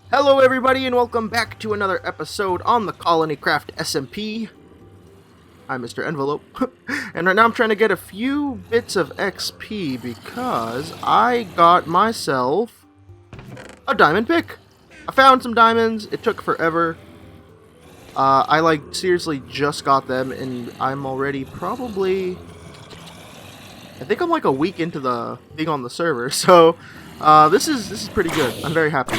Hello everybody and welcome back to another episode on the ColonyCraft SMP. I'm MrEnvelope, and right now I'm trying to get a few bits of XP because I got myself a diamond pick. I found some diamonds, it took forever. I seriously just got them and I'm already I think I'm like a week into the being on the server, so this is pretty good. I'm very happy.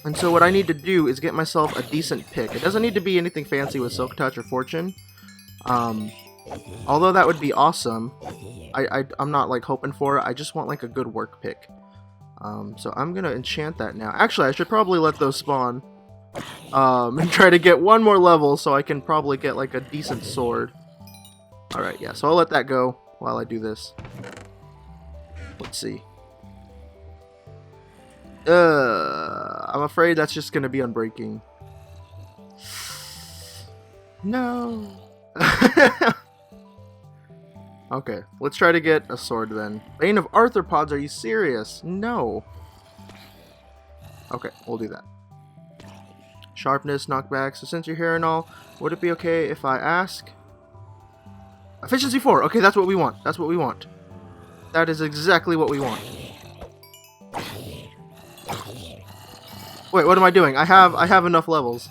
And so what I need to do is get myself a decent pick. It doesn't need to be anything fancy with Silk Touch or Fortune. Although that would be awesome. I'm not like hoping for it. I just want like a good work pick. So I'm gonna enchant that now. Actually, I should probably let those spawn. And try to get one more level so I can probably get like a decent sword. Alright, yeah, so I'll let that go while I do this. Let's see. I'm afraid that's just gonna be unbreaking. No. Okay, let's try to get a sword then. Bane of Arthropods, are you serious? No. Okay, we'll do that. Sharpness, knockback. So since you're here and all, would it be okay if I ask? Efficiency 4. Okay, that's what we want. That's what we want. That is exactly what we want. Wait, what am I doing? I have enough levels.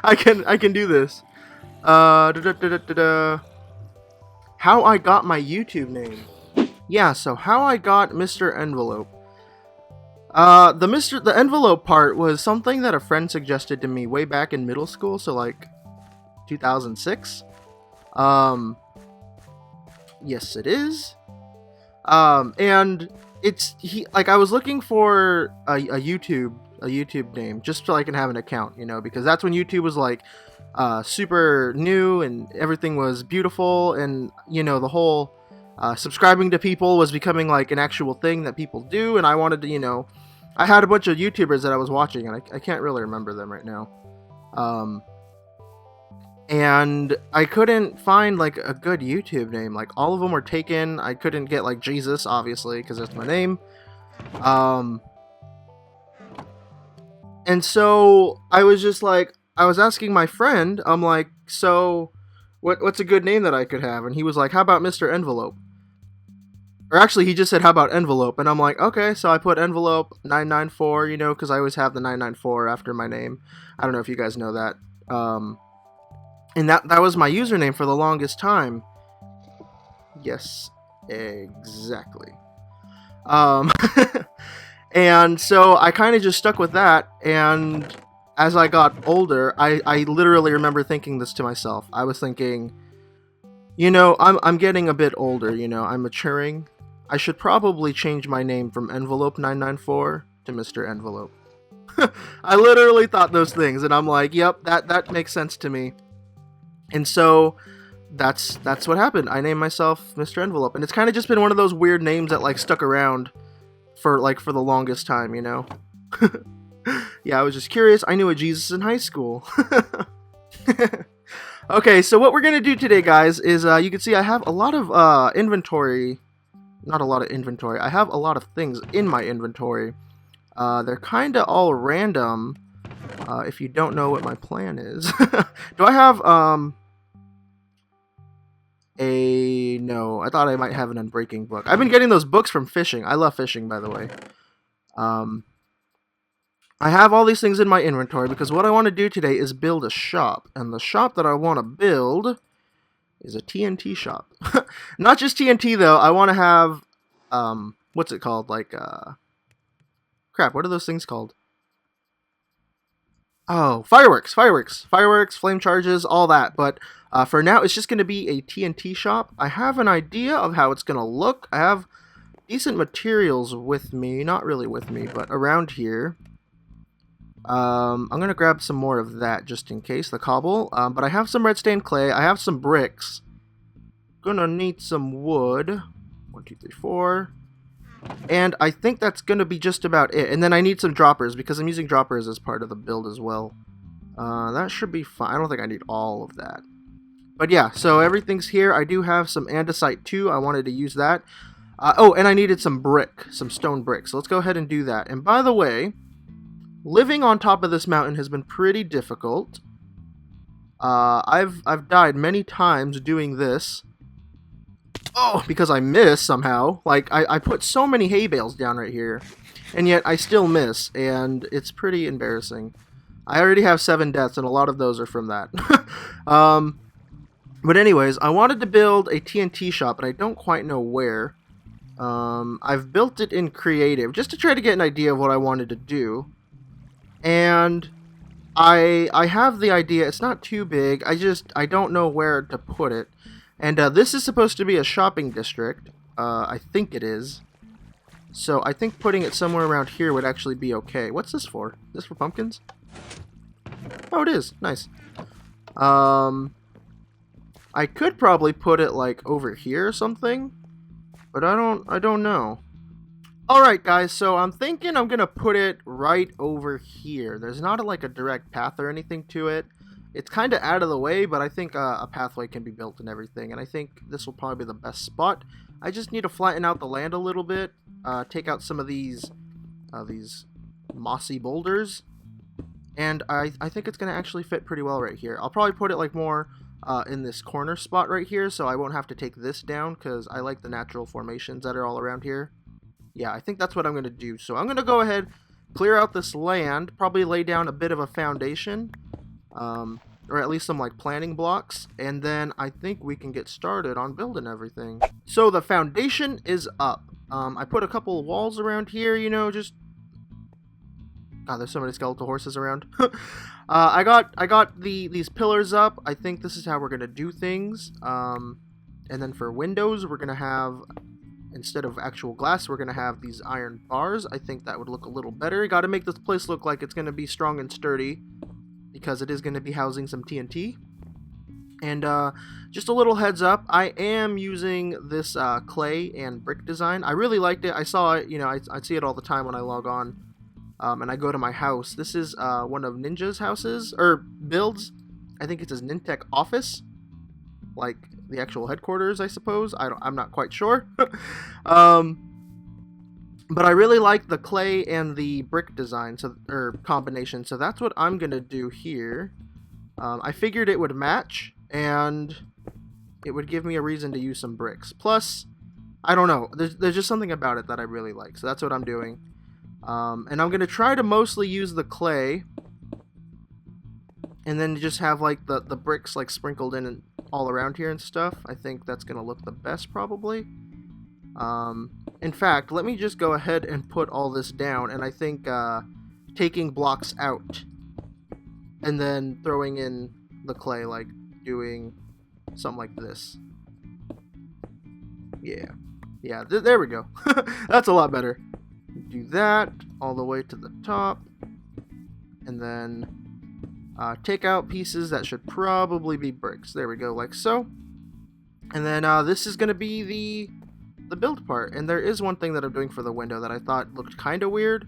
I can do this. How I got my YouTube name. Yeah, so how I got MrEnvelope. The envelope part was something that a friend suggested to me way back in middle school, so like 2006. Yes it is. And I was looking for a YouTube name just so I can have an account, you know, because that's when YouTube was like super new and everything was beautiful, and you know, the whole subscribing to people was becoming like an actual thing that people do, and I wanted to, you know, I had a bunch of YouTubers that I was watching, and I can't really remember them right now. And I couldn't find like a good YouTube name. Like all of them were taken. I couldn't get like Jesus, obviously, because that's my name. And so I was just like, I was asking my friend, I'm like, so what's a good name that I could have? And he was like, how about MrEnvelope? Or actually, he just said, how about envelope? And I'm like, okay, so I put envelope 994, you know, because I always have the 994 after my name. I don't know if you guys know that. And that was my username for the longest time. Yes, exactly. And so I kind of just stuck with that, and as I got older, I literally remember thinking this to myself. I was thinking, you know, I'm getting a bit older, you know, I'm maturing. I should probably change my name from Envelope 994 to MrEnvelope. I literally thought those things, and I'm like, yep, that makes sense to me. And so that's what happened. I named myself MrEnvelope, and it's kind of just been one of those weird names that like stuck around for the longest time, you know. Yeah, I was just curious. I knew a Jesus in high school. Okay, so what we're gonna do today, guys, is you can see I have a lot of inventory. Not a lot of inventory. I have a lot of things in my inventory. They're kind of all random. If you don't know what my plan is. Do I have, no, I thought I might have an unbreaking book. I've been getting those books from fishing. I love fishing, by the way. I have all these things in my inventory because what I want to do today is build a shop. And the shop that I want to build is a TNT shop. Not just TNT, though. I want to have, what's it called? Like, crap, what are those things called? Oh, fireworks, flame charges, all that. But for now, it's just going to be a TNT shop. I have an idea of how it's going to look. I have decent materials with me. Not really with me, but around here. I'm going to grab some more of that just in case, the cobble. But I have some red stained clay. I have some bricks. Gonna need some wood. 1, 2, 3, 4. And I think that's going to be just about it. And then I need some droppers, because I'm using droppers as part of the build as well. That should be fine. I don't think I need all of that. But yeah, so everything's here. I do have some andesite too. I wanted to use that. Oh, and I needed some stone brick. So let's go ahead and do that. And by the way, living on top of this mountain has been pretty difficult. I've died many times doing this. Oh, because I miss somehow. Like, I put so many hay bales down right here, and yet I still miss, and it's pretty embarrassing. I already have 7 deaths, and a lot of those are from that. But anyways, I wanted to build a TNT shop, but I don't quite know where. I've built it in creative, just to try to get an idea of what I wanted to do. And I have the idea. It's not too big. I don't know where to put it. And this is supposed to be a shopping district. I think it is. So I think putting it somewhere around here would actually be okay. What's this for? Is this for pumpkins? Oh, it is. Nice. I could probably put it like over here or something, but I don't know. Alright guys, so I'm thinking I'm gonna put it right over here. There's not like a direct path or anything to it. It's kind of out of the way, but I think a pathway can be built and everything, and I think this will probably be the best spot. I just need to flatten out the land a little bit, take out some of these mossy boulders, and I think it's gonna actually fit pretty well right here. I'll probably put it like more in this corner spot right here, so I won't have to take this down, because I like the natural formations that are all around here. Yeah, I think that's what I'm going to do. So I'm going to go ahead, clear out this land, probably lay down a bit of a foundation, or at least some like planting blocks, and then I think we can get started on building everything. So the foundation is up. I put a couple of walls around here, you know, just... God, there's so many skeletal horses around. I got these pillars up. I think this is how we're going to do things. And then for windows, we're going to have... Instead of actual glass, we're going to have these iron bars. I think that would look a little better. Got to make this place look like it's going to be strong and sturdy, because it is going to be housing some TNT. And just a little heads up, I am using this clay and brick design. I really liked it. I saw it, you know, I see it all the time when I log on. And I go to my house. This is one of Ninja's houses, or builds. I think it's his Nintech office. Like the actual headquarters, I suppose. I'm not quite sure. But I really like the clay and the brick design, or combination. So that's what I'm gonna do here. I figured it would match, and it would give me a reason to use some bricks. Plus, I don't know. There's just something about it that I really like. So that's what I'm doing. And I'm gonna try to mostly use the clay, and then just have like the bricks like sprinkled in and all around here and stuff. I think that's gonna look the best probably. In fact, let me just go ahead and put all this down, and I think taking blocks out and then throwing in the clay, like doing something like this. Yeah, there we go. That's a lot better. Do that all the way to the top, and then take out pieces that should probably be bricks. There we go, like so. And then this is going to be the build part. And there is one thing that I'm doing for the window that I thought looked kind of weird.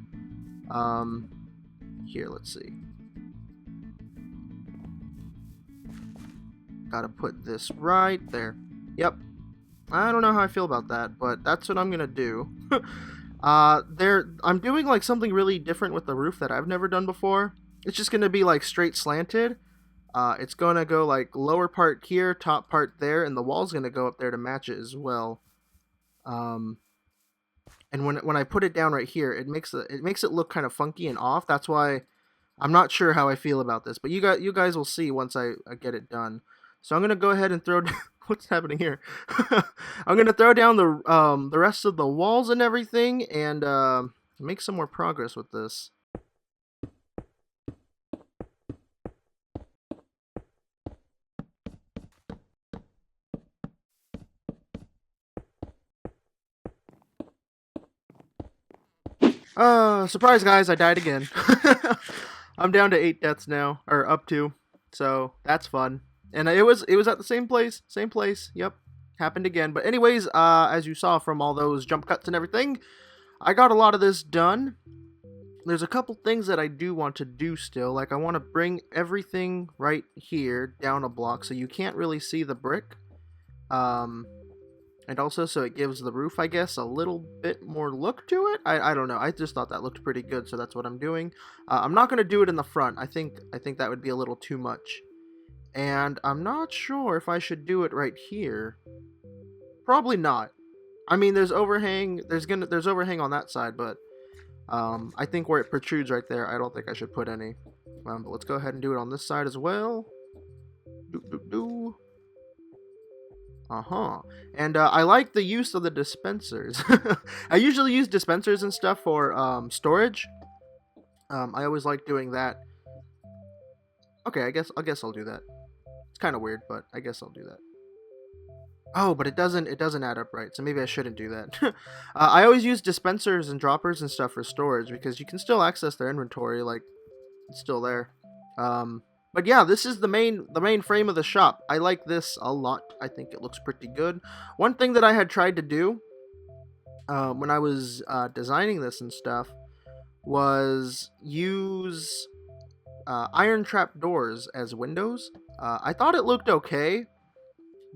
Here, let's see. Gotta put this right there. Yep. I don't know how I feel about that, but that's what I'm going to do. I'm doing like something really different with the roof that I've never done before. It's just going to be like straight slanted. It's going to go like lower part here, top part there, and the wall's going to go up there to match it as well. And when I put it down right here, it makes it look kind of funky and off. That's why I'm not sure how I feel about this, but you guys will see once I get it done. So I'm going to go ahead and throw what's happening here? I'm going to throw down the rest of the walls and everything, and make some more progress with this. Surprise guys, I died again. I'm down to 8 deaths now, or up to, so that's fun. And it was at the same place, yep, happened again. But anyways, as you saw from all those jump cuts and everything, I got a lot of this done. There's a couple things that I do want to do still, like I want to bring everything right here down a block so you can't really see the brick. And also, so it gives the roof, I guess, a little bit more look to it. I don't know. I just thought that looked pretty good, so that's what I'm doing. I'm not going to do it in the front. I think that would be a little too much. And I'm not sure if I should do it right here. Probably not. I mean, there's overhang. There's overhang on that side, but I think where it protrudes right there, I don't think I should put any. But let's go ahead and do it on this side as well. And I like the use of the dispensers. I usually use dispensers and stuff for storage. I always like doing that. Okay, I guess I'll do that. It's kind of weird, but I guess I'll do that. Oh, but it doesn't add up right, so maybe I shouldn't do that. I always use dispensers and droppers and stuff for storage because you can still access their inventory, like it's still there. But yeah, this is the main frame of the shop. I like this a lot. I think it looks pretty good. One thing that I had tried to do when I was designing this and stuff was use iron trap doors as windows. I thought it looked okay,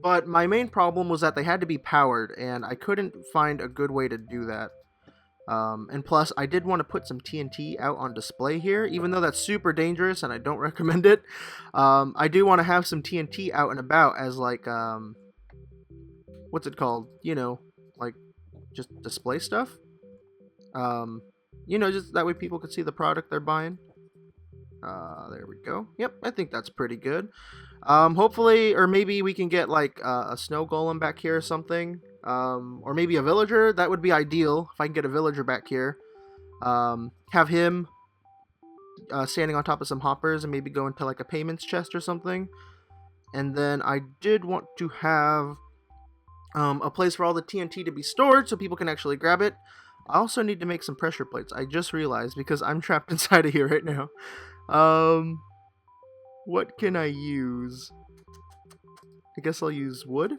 but my main problem was that they had to be powered, and I couldn't find a good way to do that. And plus, I did want to put some TNT out on display here, even though that's super dangerous and I don't recommend it. I do want to have some TNT out and about as like, what's it called? You know, like just display stuff. You know, just that way people could see the product they're buying. There we go. Yep, I think that's pretty good. Hopefully, or maybe we can get like a snow golem back here or something. Or maybe a villager. That would be ideal if I can get a villager back here. Have him standing on top of some hoppers and maybe go into like a payments chest or something. And then I did want to have a place for all the TNT to be stored so people can actually grab it. I also need to make some pressure plates. I just realized because I'm trapped inside of here right now. What can I use? I guess I'll use wood.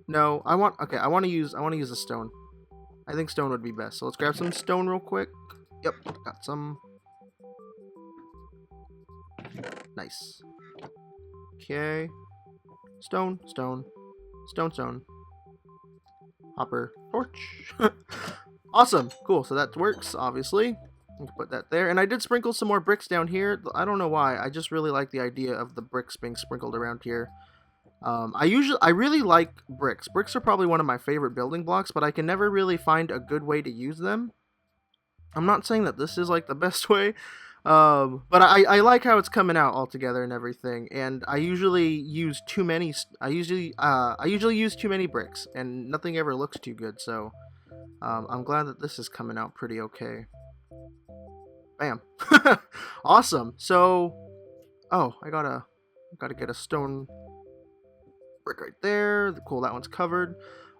No, I want to use a stone. I think stone would be best. So let's grab some stone real quick. Yep, got some. Nice. Okay. Stone. Hopper, torch. Awesome. Cool. So that works, obviously. We can put that there. And I did sprinkle some more bricks down here. I don't know why. I just really like the idea of the bricks being sprinkled around here. I really like bricks. Bricks are probably one of my favorite building blocks, but I can never really find a good way to use them. I'm not saying that this is like the best way, but I like how it's coming out all together and everything. And I usually use too many. I usually use too many bricks, and nothing ever looks too good. So I'm glad that this is coming out pretty okay. Bam. Awesome. So, oh, I gotta get a stone brick right there. Cool, that one's covered.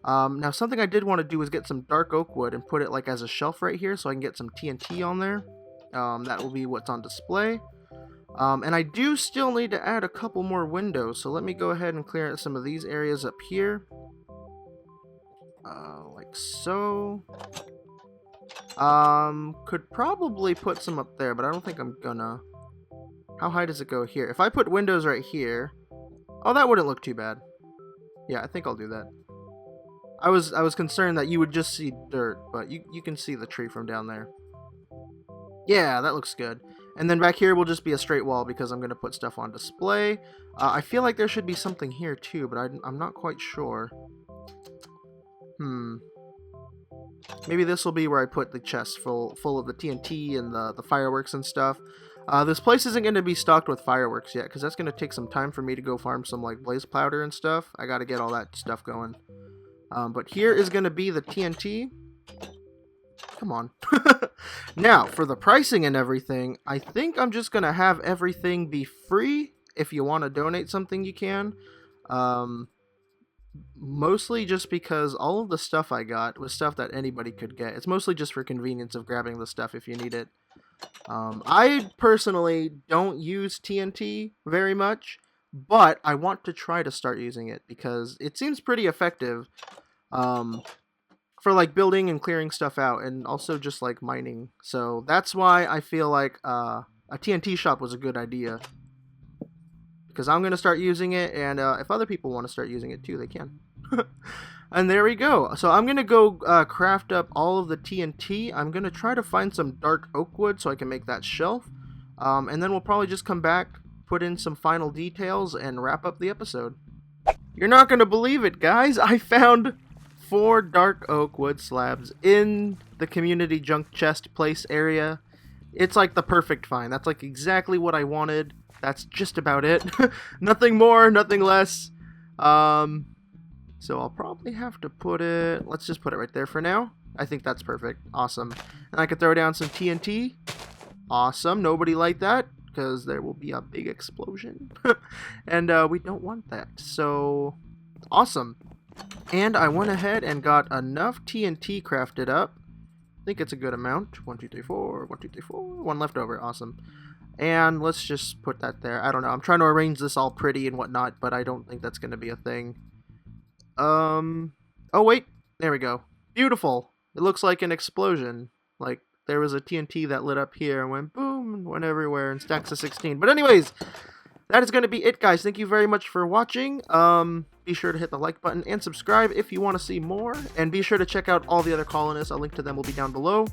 Now something I did want to do is get some dark oak wood and put it like as a shelf right here so I can get some TNT on there. That will be what's on display. And I do still need to add a couple more windows, so let me go ahead and clear out some of these areas up here. Like so. Could probably put some up there, but I don't think I'm gonna. How high does it go here? If I put windows right here, oh, that wouldn't look too bad. Yeah, I think I'll do that. I was concerned that you would just see dirt, but you can see the tree from down there. Yeah, that looks good. And then back here will just be a straight wall because I'm gonna put stuff on display. I feel like there should be something here too, but I'm not quite sure. Maybe this will be where I put the chest full of the TNT and the fireworks and stuff. This place isn't going to be stocked with fireworks yet, because that's going to take some time for me to go farm some like blaze powder and stuff. I got to get all that stuff going. But here is going to be the TNT. Come on. Now, for the pricing and everything, I think I'm just going to have everything be free. If you want to donate something, you can. Mostly just because all of the stuff I got was stuff that anybody could get. It's mostly just for convenience of grabbing the stuff if you need it. I personally don't use TNT very much, but I want to try to start using it because it seems pretty effective for like building and clearing stuff out, and also just like mining. So that's why I feel like a TNT shop was a good idea. Because I'm going to start using it, and if other people want to start using it too, they can. And there we go. So I'm going to go craft up all of the TNT. I'm going to try to find some dark oak wood so I can make that shelf. And then we'll probably just come back, put in some final details, and wrap up the episode. You're not going to believe it, guys. I found 4 dark oak wood slabs in the community junk chest place area. It's like the perfect find. That's like exactly what I wanted. That's just about it. Nothing more, nothing less. So I'll probably have to put it... Let's just put it right there for now. I think that's perfect. Awesome. And I can throw down some TNT. Awesome. Nobody like that, because there will be a big explosion. And we don't want that. So, awesome. And I went ahead and got enough TNT crafted up. I think it's a good amount. 1, 2, 3, 4. 1, 2, 3, 4. 1 left over. Awesome. And let's just put that there. I don't know. I'm trying to arrange this all pretty and whatnot, but I don't think that's going to be a thing. Oh wait, there we go. Beautiful. It looks like an explosion. Like there was a TNT that lit up here and went boom and went everywhere in stacks of 16. But anyways, that is going to be it, guys. Thank you very much for watching. Be sure to hit the like button and subscribe if you want to see more. And be sure to check out all the other colonists. A link to them will be down below.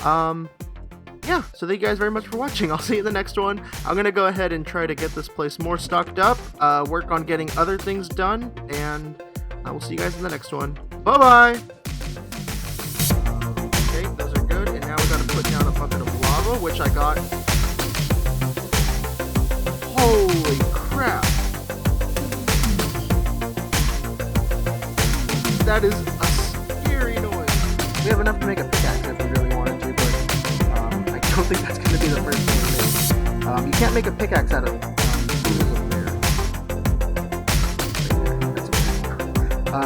Yeah, so thank you guys very much for watching. I'll see you in the next one. I'm going to go ahead and try to get this place more stocked up, work on getting other things done, and I will see you guys in the next one. Bye-bye! Okay, those are good, and now we got to put down a bucket of lava, which I got. Holy crap! That is a scary noise. We have enough to make a pickaxe if we really wanted to, but I don't think that's going to be the first thing we make. You can't make a pickaxe out of...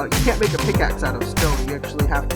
you can't make a pickaxe out of stone. You actually have to